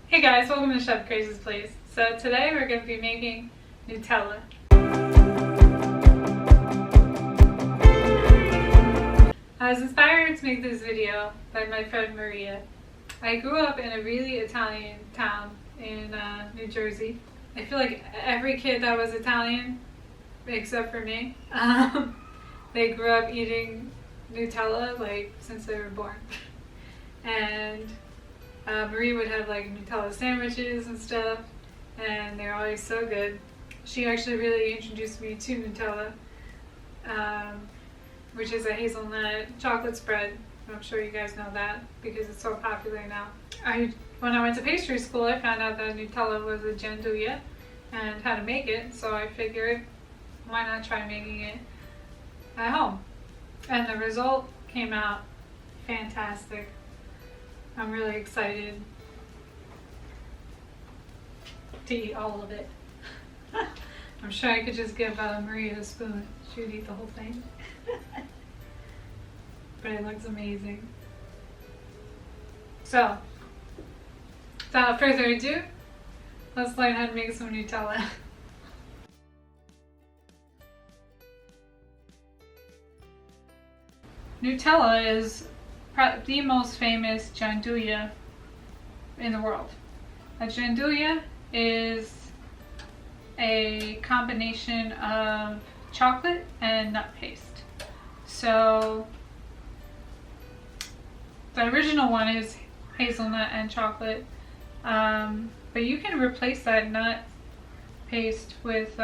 Hey guys, welcome to Chef Grace's Place. So today we're going to be making Nutella. I was inspired to make this video by my friend Maria. I grew up in a really Italian town in New Jersey. I feel like every kid that was Italian, except for me, they grew up eating Nutella like since they were born. And Marie would have like Nutella sandwiches and stuff, and they're always so good. She actually really introduced me to Nutella, which is a hazelnut chocolate spread. I'm sure you guys know that because it's so popular now. When I went to pastry school, I found out that Nutella was a Gianduja and how to make it, so I figured why not try making it at home. And the result came out fantastic. I'm really excited to eat all of it. I'm sure I could just give Maria a spoon. She would eat the whole thing. But it looks amazing. So, without further ado, let's learn how to make some Nutella. Nutella is the most famous Gianduja in the world. A Gianduja is a combination of chocolate and nut paste. So the original one is hazelnut and chocolate, but you can replace that nut paste with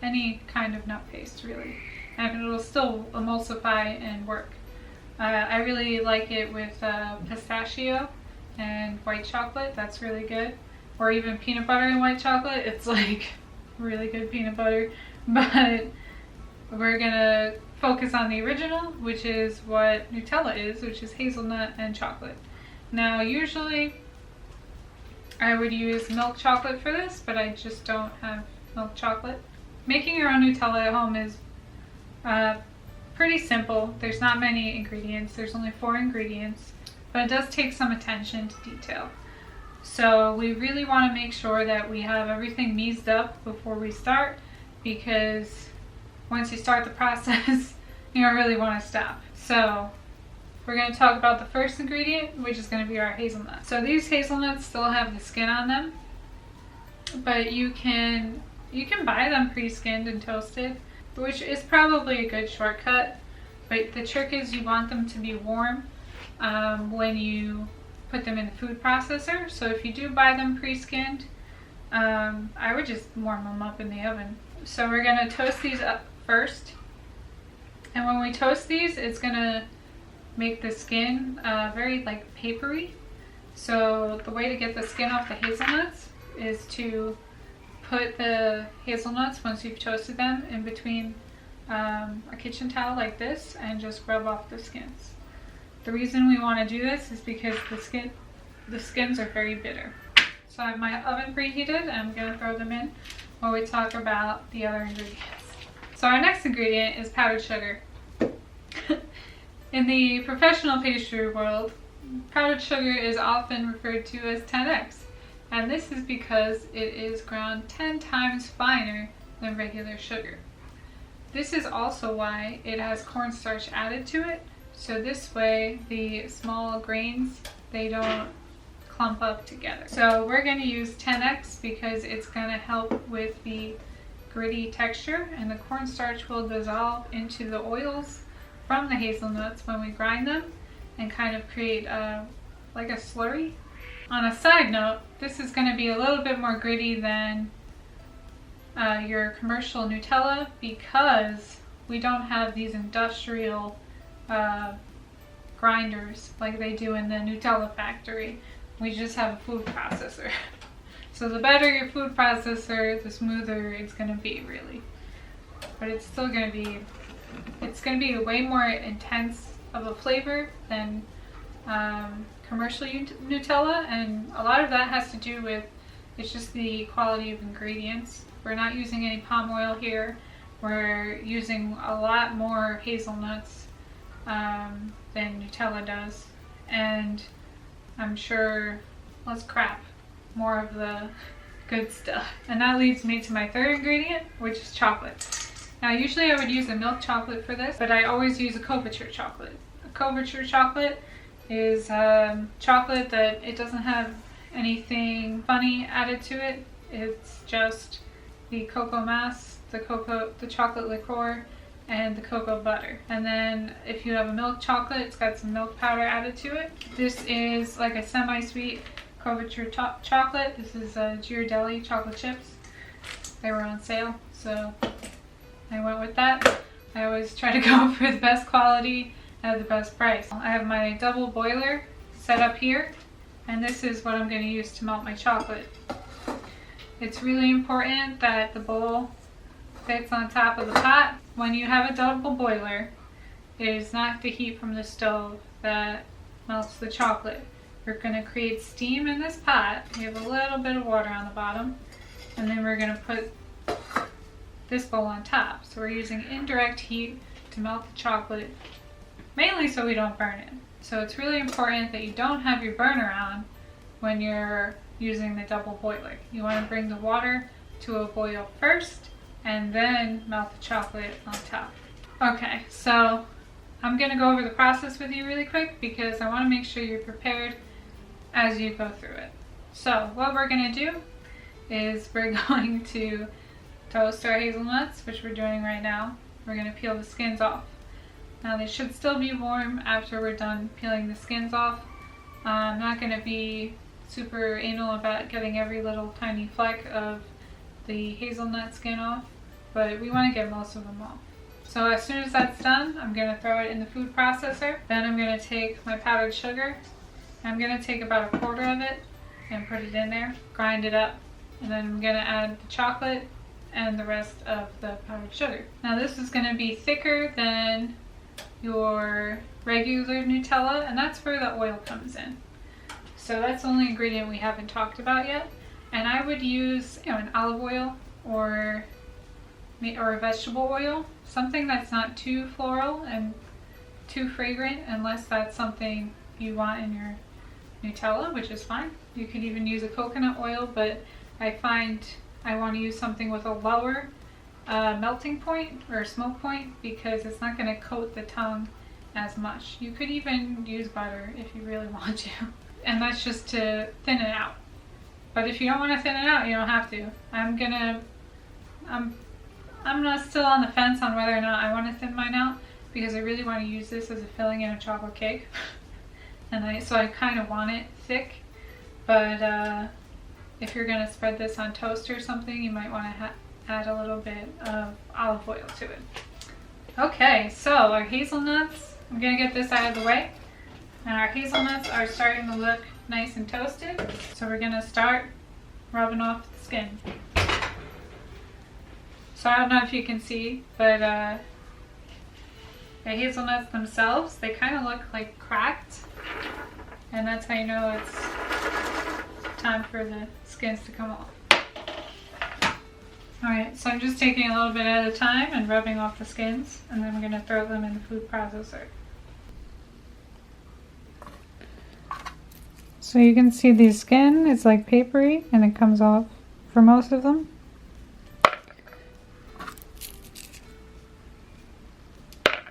any kind of nut paste really, and it'll still emulsify and work. I really like it with pistachio and white chocolate. That's really good. Or even peanut butter and white chocolate. It's like really good peanut butter. But we're gonna focus on the original, which is what Nutella is, which is hazelnut and chocolate. Now usually I would use milk chocolate for this, but I just don't have milk chocolate. Making your own Nutella at home is pretty simple. There's not many ingredients. There's only 4 ingredients, but it does take some attention to detail. So we really want to make sure that we have everything measured up before we start, because once you start the process, you don't really want to stop. So we're going to talk about the first ingredient, which is going to be our hazelnuts. So these hazelnuts still have the skin on them, but you can buy them pre-skinned and toasted, which is probably a good shortcut. But the trick is you want them to be warm when you put them in the food processor. So if you do buy them pre-skinned, I would just warm them up in the oven. So we're going to toast these up first. And when we toast these, it's going to make the skin very like papery. So the way to get the skin off the hazelnuts is to put the hazelnuts, once you've toasted them, in between a kitchen towel like this and just rub off the skins. The reason we want to do this is because the skins are very bitter. So I have my oven preheated and I'm going to throw them in while we talk about the other ingredients. So our next ingredient is powdered sugar. In the professional pastry world, powdered sugar is often referred to as 10x. And this is because it is ground 10 times finer than regular sugar. This is also why it has cornstarch added to it. So this way the small grains, they don't clump up together. So we're going to use 10x because it's going to help with the gritty texture, and the cornstarch will dissolve into the oils from the hazelnuts when we grind them and kind of create like a slurry. On a side note, this is going to be a little bit more gritty than your commercial Nutella because we don't have these industrial grinders like they do in the Nutella factory. We just have a food processor. So the better your food processor, the smoother it's going to be really. But it's still going to be way more intense of a flavor than commercial Nutella, and a lot of that has to do with it's just the quality of ingredients. We're not using any palm oil here. We're using a lot more hazelnuts than Nutella does, and I'm sure, let's crap. more of the good stuff. And that leads me to my third ingredient, which is chocolate. Now usually I would use a milk chocolate for this, but I always use a couverture chocolate. A couverture chocolate is chocolate that it doesn't have anything funny added to it. It's just the cocoa mass, the chocolate liqueur, and the cocoa butter. And then if you have a milk chocolate, it's got some milk powder added to it. This is like a semi-sweet couverture chocolate. This is Gianduja chocolate chips. They were on sale, so I went with that. I always try to go for the best quality at the best price. I have my double boiler set up here, and this is what I'm going to use to melt my chocolate. It's really important that the bowl fits on top of the pot. When you have a double boiler, it is not the heat from the stove that melts the chocolate. We're going to create steam in this pot. We have a little bit of water on the bottom, and then we're going to put this bowl on top. So we're using indirect heat to melt the chocolate, mainly so we don't burn it. So it's really important that you don't have your burner on when you're using the double boiler. You want to bring the water to a boil first and then melt the chocolate on top. Okay, so I'm going to go over the process with you really quick because I want to make sure you're prepared as you go through it. So what we're going to do is we're going to toast our hazelnuts, which we're doing right now. We're going to peel the skins off. Now they should still be warm after we're done peeling the skins off. I'm not going to be super anal about getting every little tiny fleck of the hazelnut skin off, but we want to get most of them off. So as soon as that's done, I'm going to throw it in the food processor. Then I'm going to take my powdered sugar. I'm going to take about a quarter of it and put it in there, grind it up, and then I'm going to add the chocolate and the rest of the powdered sugar. Now this is going to be thicker than your regular Nutella, and that's where the oil comes in. So that's the only ingredient we haven't talked about yet. And I would use, an olive oil or a vegetable oil, something that's not too floral and too fragrant, unless that's something you want in your Nutella, which is fine. You could even use a coconut oil, but I find I want to use something with a lower melting point or smoke point because it's not going to coat the tongue as much. You could even use butter if you really want to, and that's just to thin it out. But if you don't want to thin it out, you don't have to. I'm not still on the fence on whether or not I want to thin mine out because I really want to use this as a filling in a chocolate cake. And so I kind of want it thick, but if you're going to spread this on toast or something, you might want to add a little bit of olive oil to it. Okay, so our hazelnuts, I'm going to get this out of the way. And our hazelnuts are starting to look nice and toasted. So we're going to start rubbing off the skin. So I don't know if you can see, but the hazelnuts themselves, they kind of look like cracked. And that's how you know it's time for the skins to come off. Alright, so I'm just taking a little bit at a time and rubbing off the skins, and then we're going to throw them in the food processor. So you can see the skin, it's like papery, and it comes off for most of them.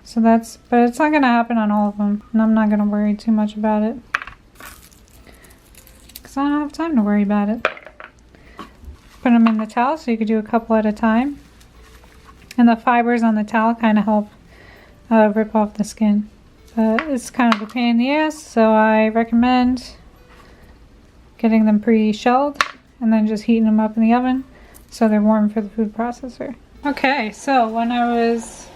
So but it's not going to happen on all of them, and I'm not going to worry too much about it. Because I don't have time to worry about it. Put them in the towel so you could do a couple at a time. And the fibers on the towel kind of help rip off the skin. But it's kind of a pain in the ass, so I recommend getting them pre-shelled and then just heating them up in the oven so they're warm for the food processor. Okay, so when I was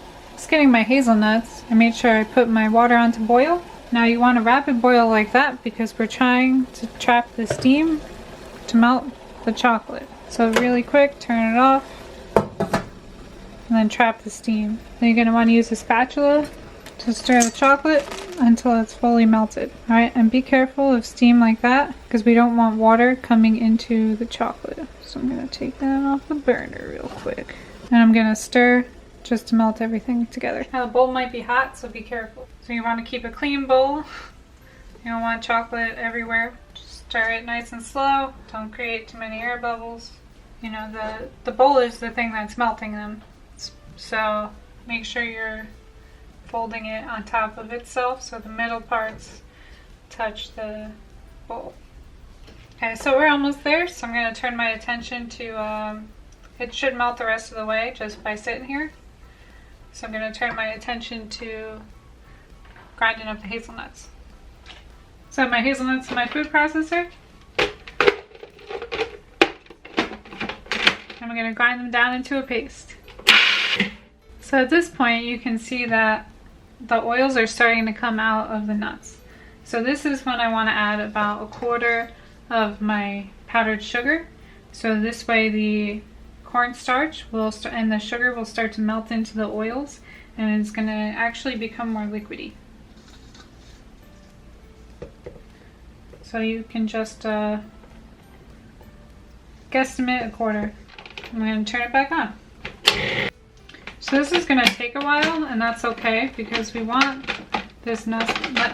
getting my hazelnuts, I made sure I put my water on to boil. Now you want a rapid boil like that because we're trying to trap the steam to melt the chocolate. So really quick, turn it off, and then trap the steam. Then you're going to want to use a spatula to stir the chocolate until it's fully melted. Alright, and be careful of steam like that because we don't want water coming into the chocolate. So I'm going to take that off the burner real quick. And I'm going to stir just to melt everything together. Now the bowl might be hot, so be careful. So you want to keep a clean bowl. You don't want chocolate everywhere. Just Stir it nice and slow. Don't create too many air bubbles. You know, the bowl is the thing that's melting them. So make sure you're folding it on top of itself so the middle parts touch the bowl. Okay, so we're almost there, so I'm going to turn my attention to, it should melt the rest of the way just by sitting here. So I'm going to turn my attention to grinding up the hazelnuts. So my hazelnuts in my food processor. I'm going to grind them down into a paste. So at this point you can see that the oils are starting to come out of the nuts. So this is when I want to add about 1/4 of my powdered sugar. So this way the cornstarch and the sugar will start to melt into the oils, and it's going to actually become more liquidy. So you can just guesstimate 1/4. I'm going to turn it back on. So this is going to take a while, and that's okay because we want this nut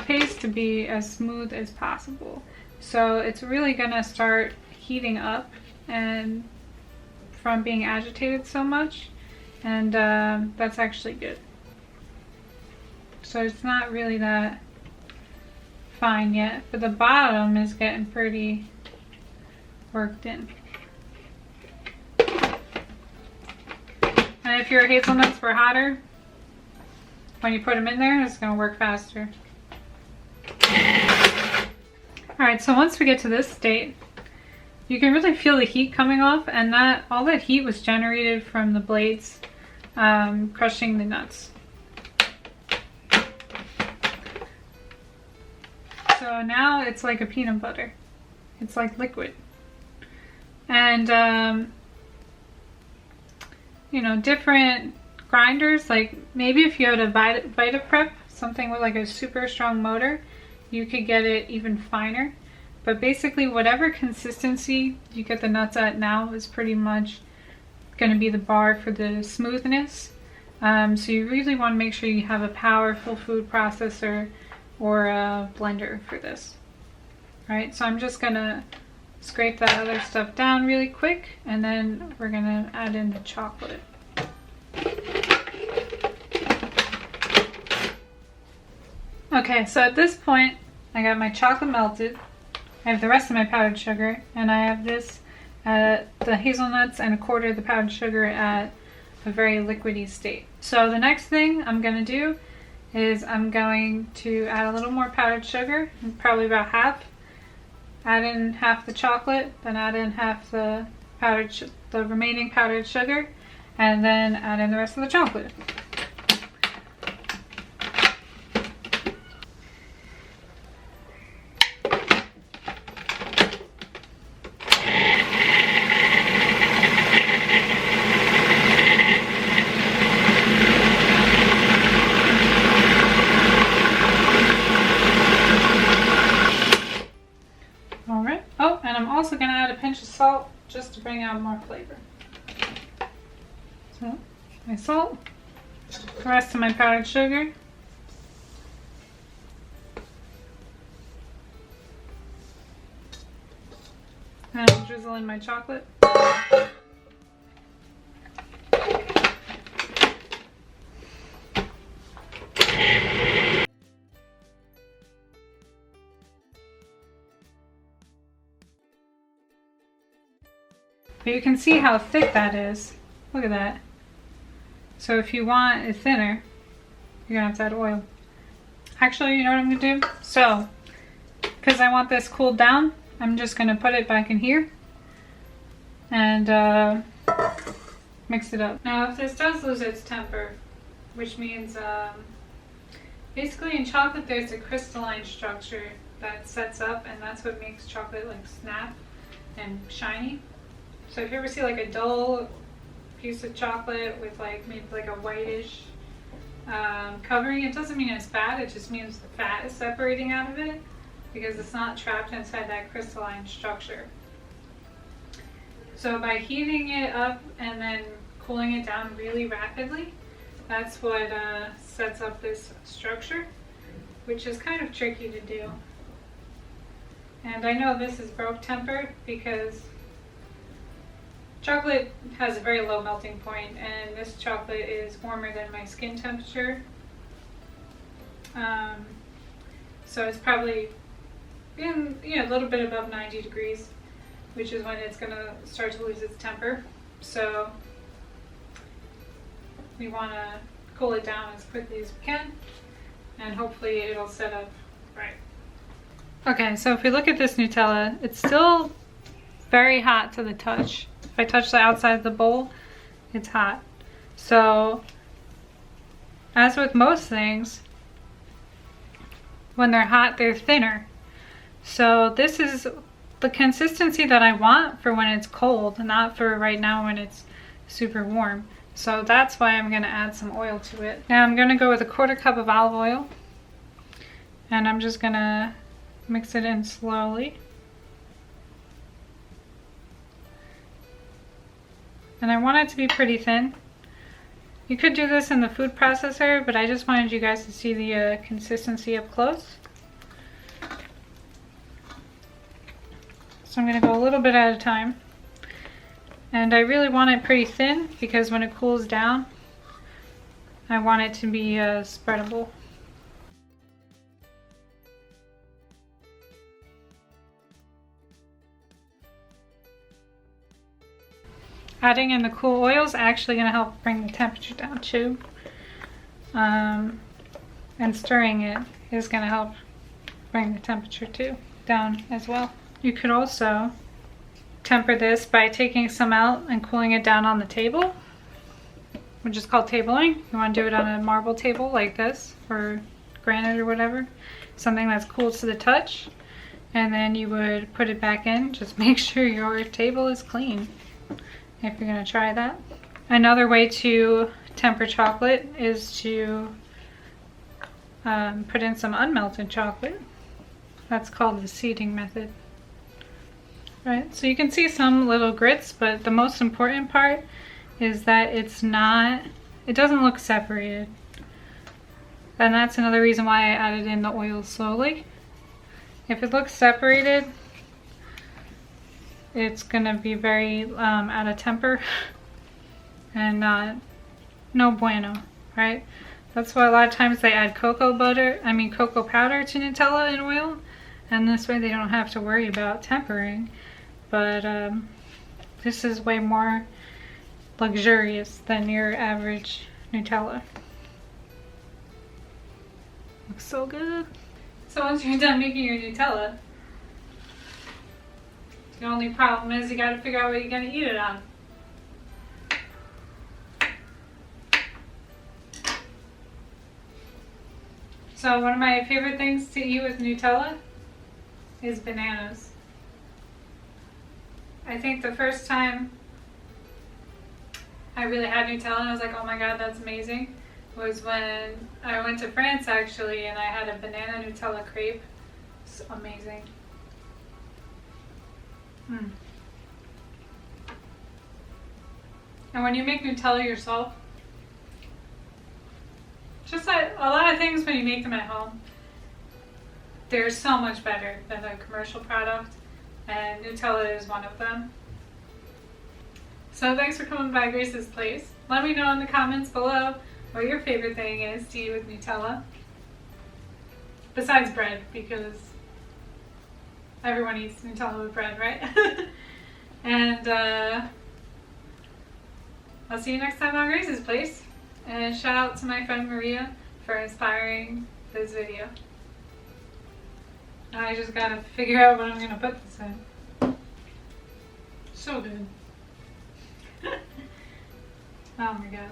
paste to be as smooth as possible. So it's really going to start heating up and from being agitated so much, and that's actually good. So it's not really that fine yet, but the bottom is getting pretty worked in. And if your hazelnuts were hotter, when you put them in there, it's going to work faster. Alright, so once we get to this state, you can really feel the heat coming off, and all that heat was generated from the blades crushing the nuts. So now it's like a peanut butter. It's like liquid. And you know, different grinders, like maybe if you had a Vitaprep, something with like a super strong motor, you could get it even finer. But basically whatever consistency you get the nuts at now is pretty much going to be the bar for the smoothness. So you really want to make sure you have a powerful food processor or a blender for this. Alright, so I'm just going to scrape that other stuff down really quick, and then we're going to add in the chocolate. Okay, so at this point I got my chocolate melted, I have the rest of my powdered sugar, and I have this the hazelnuts and 1/4 of the powdered sugar at a very liquidy state. So the next thing I'm going to do is I'm going to add a little more powdered sugar, probably about half. Add in half the chocolate, then add in half the remaining powdered sugar, and then add in the rest of the chocolate. Alright, oh, and I'm also going to add a pinch of salt just to bring out more flavor. So, my salt, the rest of my powdered sugar, and I'll drizzle in my chocolate. But you can see how thick that is. Look at that. So if you want it thinner, you're gonna have to add oil. Actually, you know what I'm gonna do? So, because I want this cooled down, I'm just gonna put it back in here and mix it up. Now, if this does lose its temper, which means basically in chocolate there's a crystalline structure that sets up, and that's what makes chocolate like snap and shiny. So if you ever see like a dull piece of chocolate with like maybe like a whitish covering, it doesn't mean it's bad, it just means the fat is separating out of it because it's not trapped inside that crystalline structure. So by heating it up and then cooling it down really rapidly, that's what sets up this structure, which is kind of tricky to do. And I know this is broke tempered because chocolate has a very low melting point, and this chocolate is warmer than my skin temperature. So it's probably in, a little bit above 90 degrees, which is when it's going to start to lose its temper. So we want to cool it down as quickly as we can, and hopefully it'll set up right. Okay, so if we look at this Nutella, it's still very hot to the touch. If I touch the outside of the bowl, it's hot. So, as with most things, when they're hot, they're thinner. So this is the consistency that I want for when it's cold, not for right now when it's super warm. So that's why I'm gonna add some oil to it. Now I'm gonna go with a 1/4 cup of olive oil, and I'm just gonna mix it in slowly. And I want it to be pretty thin. You could do this in the food processor, but I just wanted you guys to see the consistency up close. So I'm going to go a little bit at a time. And I really want it pretty thin because when it cools down, I want it to be spreadable. Adding in the cool oil is actually going to help bring the temperature down too. And stirring it is going to help bring the temperature too down as well. You could also temper this by taking some out and cooling it down on the table, which is called tabling. You want to do it on a marble table like this, or granite or whatever, something that's cool to the touch. And then you would put it back in. Just make sure your table is clean if you're going to try that. Another way to temper chocolate is to put in some unmelted chocolate. That's called the seeding method. Right, so you can see some little grits, but the most important part is that it doesn't look separated. And that's another reason why I added in the oil slowly. If it looks separated, it's gonna be very out of temper and no bueno, right? That's why a lot of times they add cocoa powder to Nutella and oil, and this way they don't have to worry about tempering. But this is way more luxurious than your average Nutella. Looks so good. So once you're done making your Nutella, the only problem is you gotta figure out what you're gonna eat it on. So one of my favorite things to eat with Nutella is bananas. I think the first time I really had Nutella and I was like, oh my god, that's amazing, was when I went to France actually, and I had a banana Nutella crepe. It's amazing. And when you make Nutella yourself, just like a lot of things when you make them at home, they're so much better than a commercial product, and Nutella is one of them. So thanks for coming by Grace's place. Let me know in the comments below what your favorite thing is to eat with Nutella. Besides bread, because everyone eats Nutella with bread, right? And I'll see you next time on Grace's place. And shout out to my friend Maria for inspiring this video. I just gotta figure out what I'm gonna put this in. So good. Oh my god.